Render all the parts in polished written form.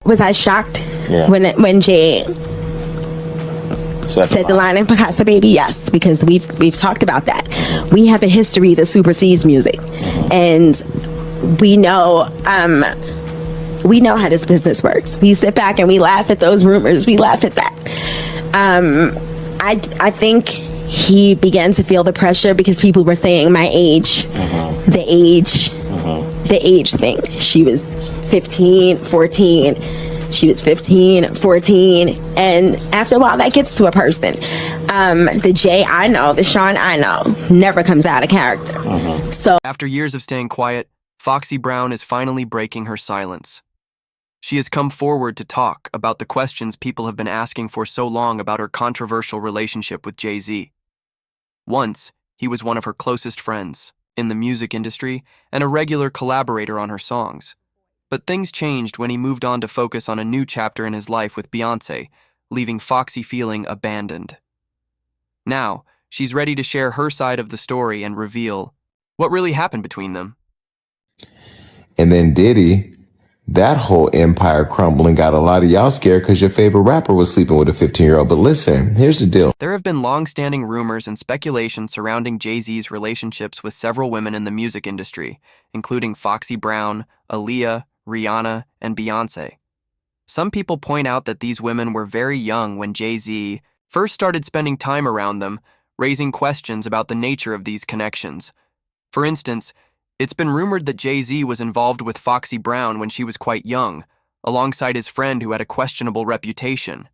Was I shocked Yeah. when Jay said the line in Picasso Baby? Yes, because we've talked about that. We have a history that supersedes music, and we know how this business works. We sit back and we laugh at those rumors. We laugh at that. I think he began to feel the pressure because people were saying my age, the age thing. She was 15, 14. She was 15, 14. And after a while, that gets to a person. The Jay I know, the Sean I know, never comes out of character. So after years of staying quiet, Foxy Brown is finally breaking her silence. She has come forward to talk about the questions people have been asking for so long about her controversial relationship with Jay-Z. Once, he was one of her closest friends in the music industry and a regular collaborator on her songs. But things changed when he moved on to focus on a new chapter in his life with Beyoncé, leaving Foxy feeling abandoned. Now, she's ready to share her side of the story and reveal what really happened between them. And then Diddy, that whole empire crumbled and got a lot of y'all scared because your favorite rapper was sleeping with a 15-year-old. But listen, here's the deal. There have been long-standing rumors and speculation surrounding Jay-Z's relationships with several women in the music industry, including Foxy Brown, Aaliyah, Rihanna, and Beyoncé. Some people point out that these women were very young when Jay-Z first started spending time around them, raising questions about the nature of these connections. For instance, it's been rumored that Jay-Z was involved with Foxy Brown when she was quite young, alongside his friend who had a questionable reputation.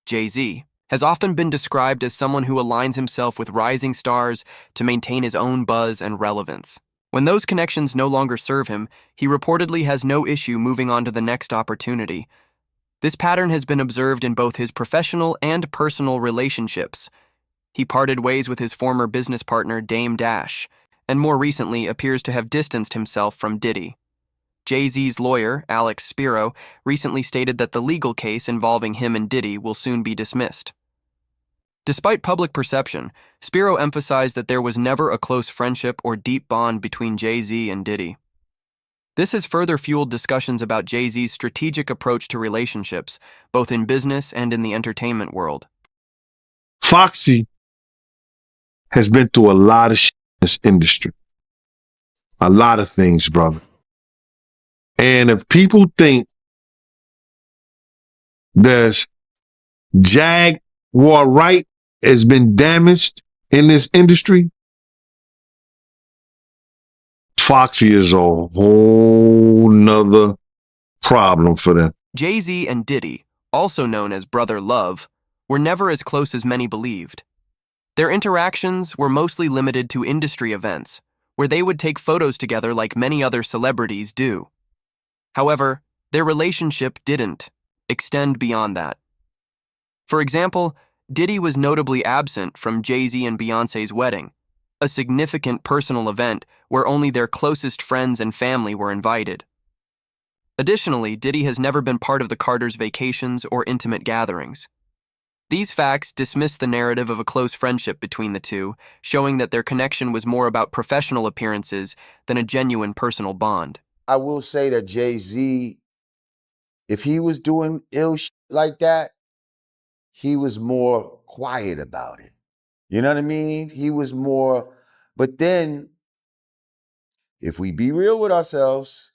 Jay-Z has often been described as someone who aligns himself with rising stars to maintain his own buzz and relevance. When those connections no longer serve him, he reportedly has no issue moving on to the next opportunity. This pattern has been observed in both his professional and personal relationships. He parted ways with his former business partner, Dame Dash, and more recently appears to have distanced himself from Diddy. Jay-Z's lawyer, Alex Spiro, recently stated that the legal case involving him and Diddy will soon be dismissed. Despite public perception, Spiro emphasized that there was never a close friendship or deep bond between Jay-Z and Diddy. This has further fueled discussions about Jay-Z's strategic approach to relationships, both in business and in the entertainment world. Foxy has been through a lot of shit in this industry. A lot of things, brother. And if people think there's Jaguar right has been damaged in this industry, Foxy is a whole nother problem for them. Jay-Z and Diddy, also known as Brother Love, were never as close as many believed. Their interactions were mostly limited to industry events, where they would take photos together like many other celebrities do. However, their relationship didn't extend beyond that. For example, Diddy was notably absent from Jay-Z and Beyoncé's wedding, a significant personal event where only their closest friends and family were invited. Additionally, Diddy has never been part of the Carters' vacations or intimate gatherings. These facts dismiss the narrative of a close friendship between the two, showing that their connection was more about professional appearances than a genuine personal bond. I will say that Jay-Z, if he was doing ill shit like that, he was more quiet about it. You know what I mean? He was more, but then, if we be real with ourselves,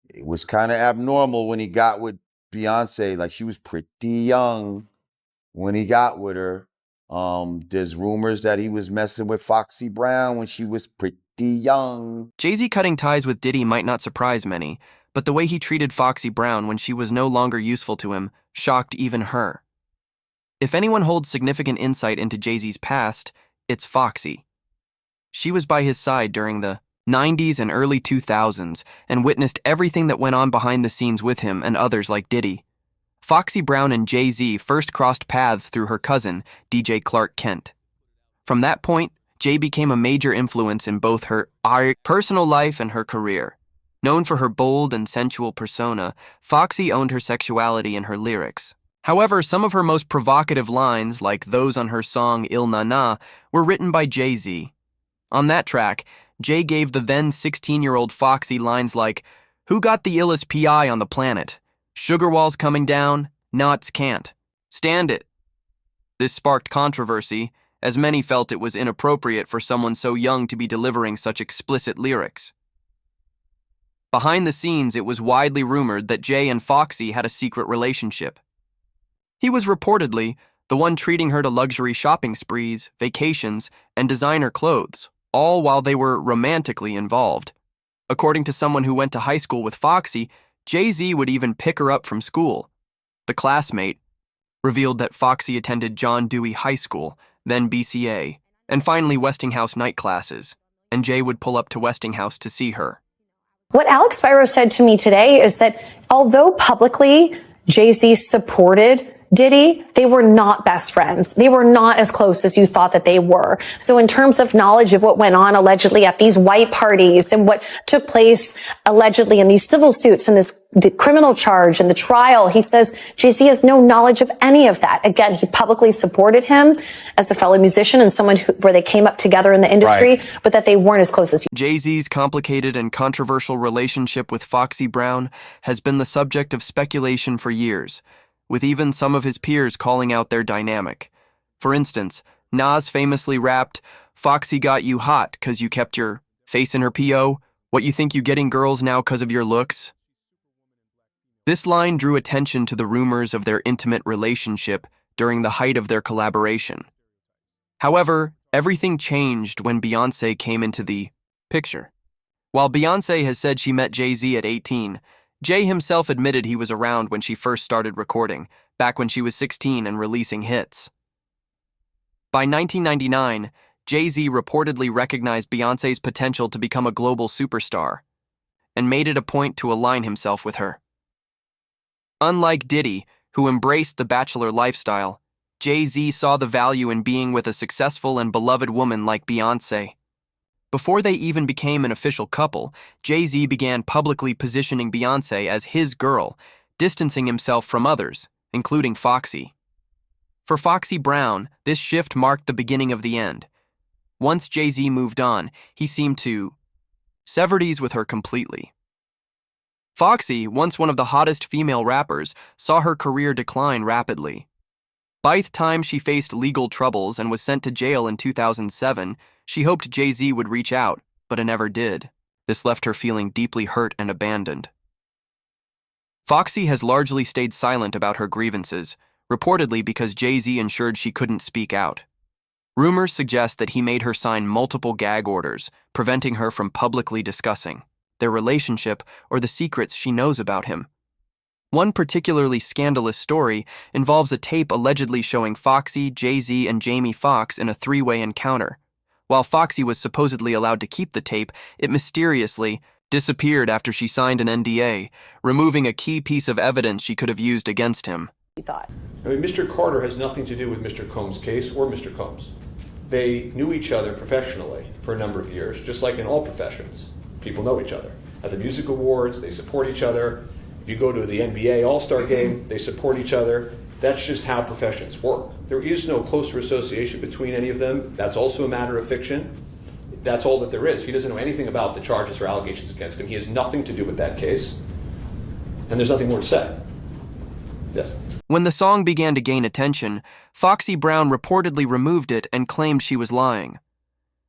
it was kind of abnormal when he got with Beyonce. Like, she was pretty young when he got with her. There's rumors that he was messing with Foxy Brown when she was pretty young. Jay-Z cutting ties with Diddy might not surprise many, but the way he treated Foxy Brown when she was no longer useful to him shocked even her. If anyone holds significant insight into Jay-Z's past, it's Foxy. She was by his side during the 90s and early 2000s and witnessed everything that went on behind the scenes with him and others like Diddy. Foxy Brown and Jay-Z first crossed paths through her cousin, DJ Clark Kent. From that point, Jay became a major influence in both her personal life and her career. Known for her bold and sensual persona, Foxy owned her sexuality in her lyrics. However, some of her most provocative lines, like those on her song Il Na Na, were written by Jay-Z. On that track, Jay gave the then 16-year-old Foxy lines like, Who got the illest PI on the planet? Sugar walls coming down? Nuts can't. Stand it. This sparked controversy, as many felt it was inappropriate for someone so young to be delivering such explicit lyrics. Behind the scenes, it was widely rumored that Jay and Foxy had a secret relationship. He was reportedly the one treating her to luxury shopping sprees, vacations, and designer clothes, all while they were romantically involved. According to someone who went to high school with Foxy, Jay-Z would even pick her up from school. The classmate revealed that Foxy attended John Dewey High School, then BCA, and finally Westinghouse night classes, and Jay would pull up to Westinghouse to see her. What Alex Spiro said to me today is that although publicly Jay-Z supported Diddy, they were not best friends. They were not as close as you thought that they were. So in terms of knowledge of what went on allegedly at these white parties and what took place allegedly in these civil suits and the criminal charge and the trial, he says Jay-Z has no knowledge of any of that. Again, he publicly supported him as a fellow musician and someone where they came up together in the industry, right, but that they weren't as close as Jay-Z's complicated and controversial relationship with Foxy Brown has been the subject of speculation for years, with even some of his peers calling out their dynamic. For instance, Nas famously rapped, "Foxy got you hot 'cause you kept your face in her P.O. What you think you getting girls now 'cause of your looks?" This line drew attention to the rumors of their intimate relationship during the height of their collaboration. However, everything changed when Beyoncé came into the picture. While Beyoncé has said she met Jay-Z at 18, Jay himself admitted he was around when she first started recording, back when she was 16 and releasing hits. By 1999, Jay-Z reportedly recognized Beyoncé's potential to become a global superstar, and made it a point to align himself with her. Unlike Diddy, who embraced the bachelor lifestyle, Jay-Z saw the value in being with a successful and beloved woman like Beyoncé. Before they even became an official couple, Jay-Z began publicly positioning Beyoncé as his girl, distancing himself from others, including Foxy. For Foxy Brown, this shift marked the beginning of the end. Once Jay-Z moved on, he seemed to sever ties with her completely. Foxy, once one of the hottest female rappers, saw her career decline rapidly. By the time she faced legal troubles and was sent to jail in 2007, she hoped Jay-Z would reach out, but it never did. This left her feeling deeply hurt and abandoned. Foxy has largely stayed silent about her grievances, reportedly because Jay-Z ensured she couldn't speak out. Rumors suggest that he made her sign multiple gag orders, preventing her from publicly discussing their relationship or the secrets she knows about him. One particularly scandalous story involves a tape allegedly showing Foxy, Jay-Z, and Jamie Foxx in a three-way encounter. While Foxy was supposedly allowed to keep the tape, it mysteriously disappeared after she signed an NDA, removing a key piece of evidence she could have used against him. thought. I mean, Mr. Carter has nothing to do with Mr. Combs' case or Mr. Combs. They knew each other professionally for a number of years, just like in all professions. People know each other. At the music awards, they support each other. If you go to the NBA All-Star game, they support each other. That's just how professions work. There is no closer association between any of them. That's also a matter of fiction. That's all that there is. He doesn't know anything about the charges or allegations against him. He has nothing to do with that case. And there's nothing more to say. Yes. When the song began to gain attention, Foxy Brown reportedly removed it and claimed she was lying.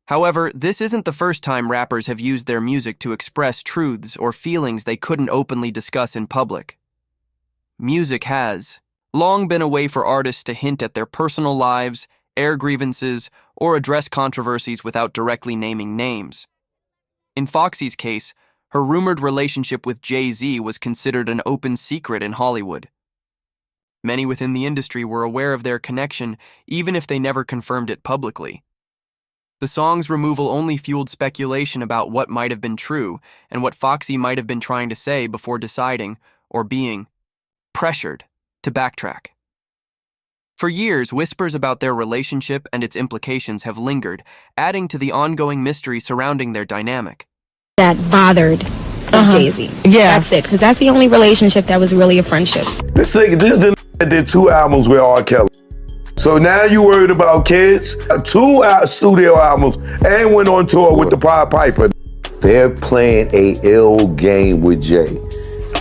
However, this isn't the first time rappers have used their music to express truths or feelings they couldn't openly discuss in public. Music has long been a way for artists to hint at their personal lives, air grievances, or address controversies without directly naming names. In Foxy's case, her rumored relationship with Jay-Z was considered an open secret in Hollywood. Many within the industry were aware of their connection, even if they never confirmed it publicly. The song's removal only fueled speculation about what might have been true and what Foxy might have been trying to say before deciding, or being, pressured to backtrack. For years, whispers about their relationship and its implications have lingered, adding to the ongoing mystery surrounding their dynamic. That bothered Jay-Z. Yeah. That's it, because that's the only relationship that was really a friendship. This did 2 albums with R. Kelly. So now you worried about kids? 2 studio albums and went on tour with the Pied Piper. They're playing a ill game with Jay.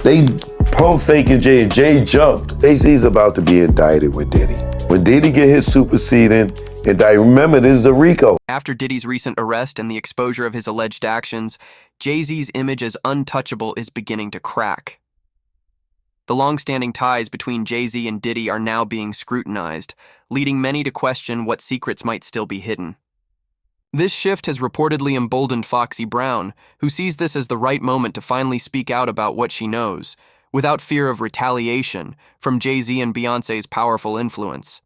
They pump faking Jay, and Jay jumped. Jay-Z's about to be indicted with Diddy. When Diddy get his superseding indictment, remember, this is a RICO. After Diddy's recent arrest and the exposure of his alleged actions, Jay-Z's image as untouchable is beginning to crack. The long-standing ties between Jay-Z and Diddy are now being scrutinized, leading many to question what secrets might still be hidden. This shift has reportedly emboldened Foxy Brown, who sees this as the right moment to finally speak out about what she knows, without fear of retaliation from Jay-Z and Beyoncé's powerful influence.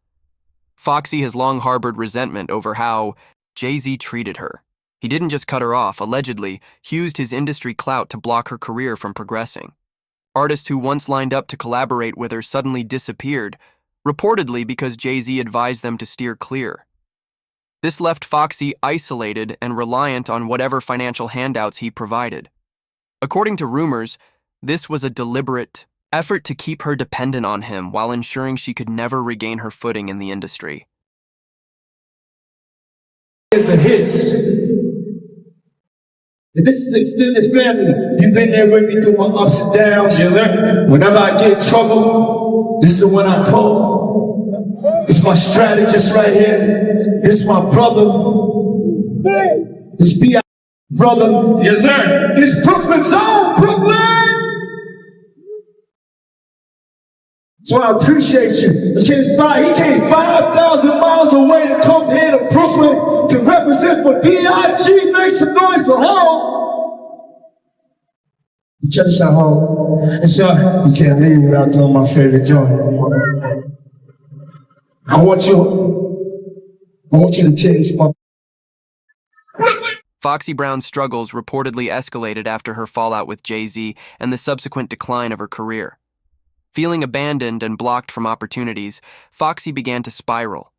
Foxy has long harbored resentment over how Jay-Z treated her. He didn't just cut her off, allegedly, he used his industry clout to block her career from progressing. Artists who once lined up to collaborate with her suddenly disappeared, reportedly because Jay-Z advised them to steer clear. This left Foxy isolated and reliant on whatever financial handouts he provided. According to rumors, this was a deliberate effort to keep her dependent on him while ensuring she could never regain her footing in the industry. It's a hits. And this is extended family. You've been there with me through my ups and downs. Whenever I get in trouble, this is the one I call. It's my strategist right here. It's my brother. It's B.I. brother. Yes, sir. It's Brooklyn's own Brooklyn. So I appreciate you. He came 5,000 miles away to come here to Brooklyn to represent for B.I.G. Make some noise for home. Check this out, home. And so you can't leave without doing my favorite joint. I want you to take this. Foxy Brown's struggles reportedly escalated after her fallout with Jay-Z and the subsequent decline of her career. Feeling abandoned and blocked from opportunities, Foxy began to spiral,